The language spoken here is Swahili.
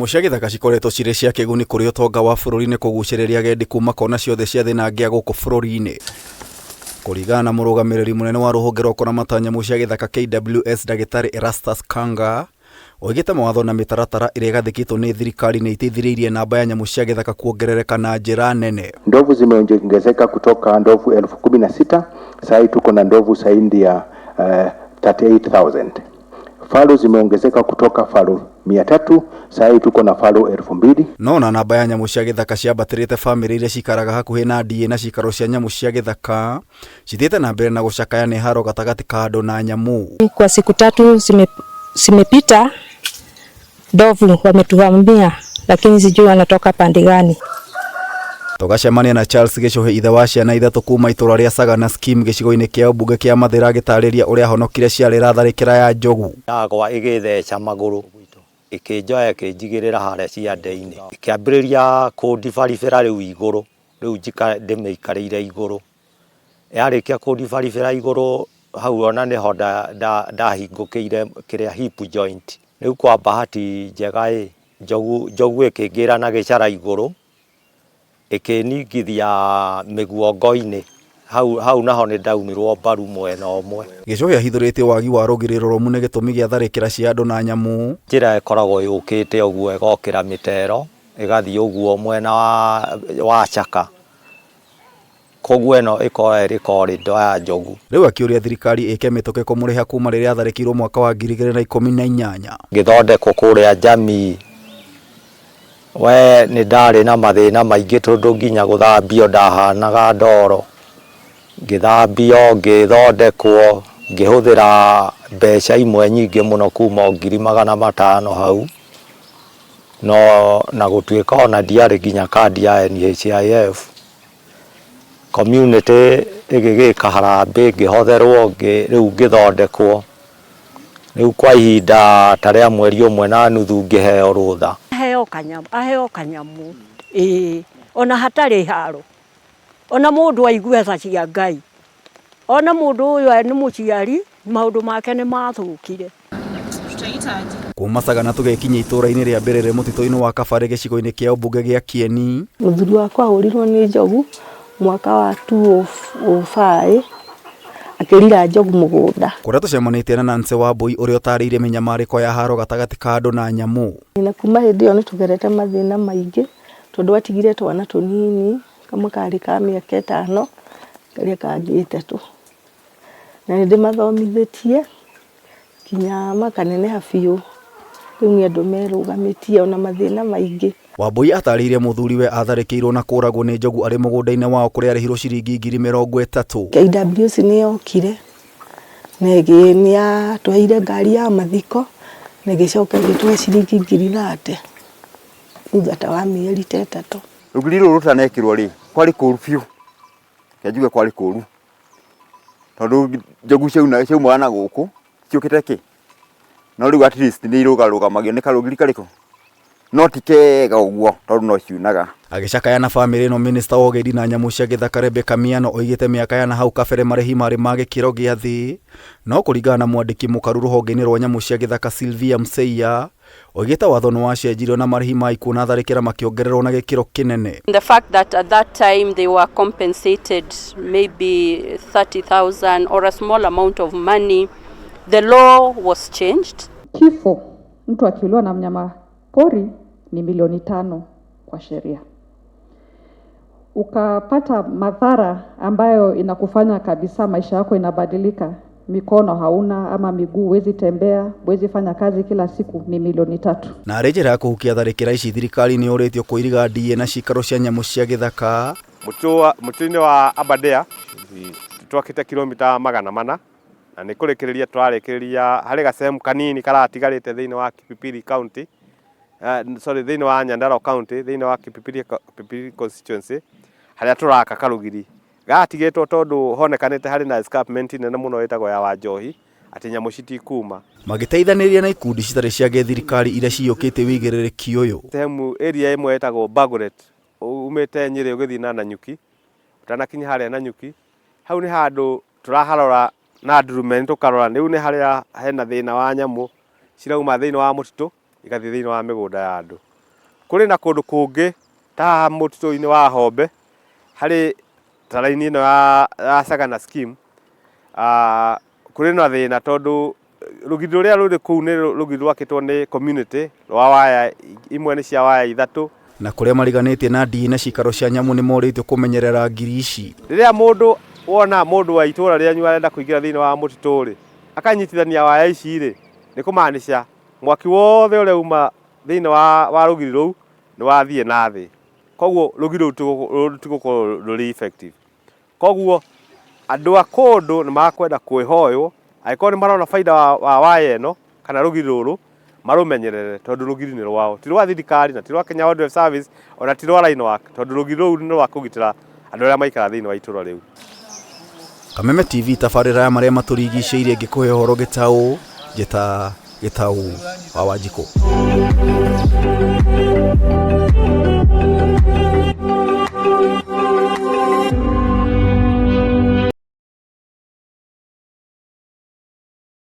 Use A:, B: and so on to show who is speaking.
A: Nyamũ cia gĩthaka cikoretwo cirĩ cia kĩguni kũrĩ ũtonga wa bũrũri-inĩ kũgucĩrĩria agendi kuma kona ciothe cia thĩ na ngĩ gũkũ bũrũri-inĩ. Kũringana na mũrũgamĩrĩri mũnene wa rũhonge rwa kũramata nyamũ cia gĩthaka KWS Ndagĩtarĩ Erastus Kanga, oigĩte mawatho na mĩtaratara ĩrĩa ĩgathĩkĩtwo nĩ thirikari nĩ iteithĩrĩirie namba ya nyamũ cia gĩthaka kuongerereka na njĩra nene.
B: Ndovu zimeongezeka kutoka ndovu 16,000, sasa tuko na ndovu zaidi ya 38,000. Faru zimeongezeka kutoka faru 300, sasa tuko na faru 2,000.
A: No na namba ya nyamũ cia gĩthaka ciambatĩrĩte bamĩrĩ iria cikaraga hakuhĩ na ndiĩ na cikaro cia nyamũ cia gĩthaka cithiĩte na mbere na gũcakaya nĩ haro gatagatĩ ka andũ na nyamũ.
C: Kwa siku 3 zimepita, ndovu wametuhamia, lakini sijui wanatoka pande gani.
A: Tũgacemania na Charles Gĩchũhĩ, ithe wa ciana ithatũ kuma itũra rĩa Sagana Scheme gĩcigo-inĩ kĩa ũmbunge kĩa Mathĩra, agĩtarĩria ũrĩa honokire ciarĩra tharĩkĩra ya njogu.
D: Yagwa ĩgĩtheca magũrũ, ĩkĩnjoya ĩkĩnjigĩrĩra harĩa ciande-inĩ, ĩkĩambĩrĩria kũndibaribĩra rĩu igũrũ, rĩu ndĩmĩikarĩire igũrũ. Yarĩkia kũndibaribĩra igũrũ, hau ona nĩho ndahingũkĩire kĩrĩa hip joint. Rĩu kwa bahati njega njogu ĩkĩngĩra na gĩcara igũrũ, ĩkĩningithia mĩguongo-inĩ. Hau naho nĩ ndaumirwo mbaru mwena ũmwe.
A: Gĩchũhĩ ahithũrĩtie wagi wa rũgĩrĩro rũmu nĩ gĩtũmi gĩa tharĩkĩra cia andũ na nyamũ.
D: Njĩra ĩkoragwo yũkĩte ũguo ĩgokĩra mĩtero, ĩgathiĩ ũguo mwena wa Chaka. Koguo ĩno ĩkoragwo ĩrĩ corridor ya njogu.
A: Rĩu akĩũria thirikari ĩke mĩtũkĩ kũmũrĩha kuma rĩrĩa atharĩkĩirwo mwaka wa 2018.
D: Gĩthondekwo kũrĩa Jamii. We nĩ ndarĩ na mathĩna maingĩ tondũ nginya gũthambio ndahanaga ndoro. Ngĩthambio, ngĩthondekwo, ngĩhũthĩra mbeca imwe nyingĩ mũno kuma 500,000 hau. No na gũtuĩka ona ndiarĩ nginya kandi ya NHIF. Community ĩgĩgĩka harambĩ, ngĩhotherwo, rĩu ngĩthondekwo. Rĩu kwa ihinda ta rĩa mweri ũmwe na nuthu ngĩheo rũtha.
E: Aheo kanyamu. Ona hatarĩ haro. Ona mũndũ aigue tha cia Ngai. Ona mũndũ ũyũ nĩ mũciari, maũndũ make nĩ mathũkire.
A: Kuma Sagana tũgekinyia itũra-inĩ rĩa Mberere mũtitũ-inĩ wa Kabarĩ gĩcigo-inĩ kĩa ũmbunge gĩa Kieni.
F: Mũthuri wakwa ahũrirwo nĩ njogu mwaka wa 2005, akĩrira njogu mũgũnda.
A: Kũrĩa tũcemanĩtie na Nancy Wambui ũrĩa ũtarĩirie mĩnyamarĩko ya haro gatagatĩ ka andũ na nyamũ.
F: Na kuma hĩndĩ ĩyo nĩ tũgerete mathĩna maingĩ tondũ atigire twana tũnini, kamwe karĩ ka mĩaka 5, karĩa kangĩ 3. Na nĩ ndĩmathomithĩtie kinya makaneneha biũ. Rĩu nĩ andũ merũgamĩtie ona mathĩna maingĩ.
A: Wambui atarĩirie mũthuriwe atharĩkĩirwo na kũragwo nĩ njogu arĩ mũgũnda-inĩ wao kũrĩa arĩhirwo ciringi 30,000.
F: KWS nĩ yokire na nĩ yatũheire ngari ya mathiko na ĩgĩcoka ĩgĩtũhe ciringi 30,000 thutha wa mĩeri 3.
B: Rũgiri rũrũ rutanekirwo rĩ, kwarĩ kũru biũ. Kĩanjuge kwarĩ kũru. Tondũ njogu ciaumaga na gũkũ, ciũkĩte kĩ? No rĩu at least nĩ irũgarũgamagio nĩ karũgiri karĩkũ. No ti kega ũguo tondũ no ciunaga.
A: Agĩcakaya na bamĩrĩ ĩno, Minista wa ũgendi na nyamũ cia gĩthaka Rebecca Miano oigĩte mĩaka ya hau kabere marĩhi marĩ ma gĩkĩro gĩa thĩ. No kũringana na mwandĩki mũkaru rũhonge-inĩ rwa nyamũ cia gĩthaka Sylvia Mseiya, oigĩte watho nĩ wacenjirio na marĩhi ma ikuũ na tharĩkĩra makĩongererwo na gĩkĩro kĩnene.
G: The fact that at that time they were compensated maybe 30,000 or a small amount of money, the law was changed.
H: Kifo mtu akiuliwa na mnyama pori ni milioni 5 kwa sheria. Ukapata madhara ambayo inakufanya kabisa maisha yako inabadilika, mikono hauna ama miguu, huwezi tembea, huwezi fanya kazi kila siku, ni milioni 3.
A: Na rĩnjĩra ya kũhukia tharĩkĩra ici thirikari nĩ ũrĩtio kũiriga ndiĩ na cikaro cia nyamũ cia gĩthaka.
I: Mũtitũ-inĩ wa Aberdare twakĩte kilomita 400 na nĩ kũrĩkĩrĩria twarĩkĩrĩria harĩ gacemu kanini karatigarĩte thĩinĩ wa Kipipiri County. Thĩinĩ wa Nyandarua County, thĩinĩ wa Kipipiri constituency, harĩa tũraka karũgiri. Gatigĩtwo tondũ honekanĩte harĩ na escarpment nene mũno ĩtagwo ya Wanjohi, atĩ nyamũ citikuma.
A: Magĩteithanĩria na ikundi citarĩ cia gĩthirikari iria ciyũkĩte wĩigĩrĩrĩki ũyũ.
I: Sehemu area ĩmwe ĩtagwo Bagoret, umĩte Nyĩrĩ ũgĩthiĩ na Nanyuki, ũtanakinya harĩa Nanyuki. Hau nĩ handũ tũraharora na ndurumeni tũkarora, rĩu nĩ harĩa hena thĩna wa nyamũ cirauma thĩinĩ wa mũtitũ igathiĩ thĩinĩ wa mĩgũnda ya andũ. kuri na kundu kungi ta mutito-ini wa Hombe hari taraini ino ya Sagana scheme kuri na thina tondu rugiri ruria ruri kuu ni rugiri rwakitwo ni community rwa waya imwe ni cia waya ithatu
A: na kuria mariganitie na ndii na cikaro cia nyamu ni moritwo kumenyerera ngiri ici.
I: Riria mundu wona mundu wa itura ria nyu arenda kuingira thiini wa mutito ri akanyitithania waya ici ri ni kumaanisha mwaki wothe uria uma thiini wa rugiri ruu ni wathie na thi, koguo rugiri ruu tigukorwo ruri effective. Koguo andu a kundu ni makwenda kwihoywo aikorwo ni marona faida wa waya ino kana rugiri ruru marumenyerere tondu rugiri ni rwao, ti rwa thirikari na ti rwa Kenya Wildlife Service ona ti rwa Rainwak, tondu rugiri ruru ni rwa kugitira andu aria maikara thiini wa itura riu.
A: Kameme TV tabarira ya maria maturigicĩirie ngikuhe horo gitau wa Wanjikũ.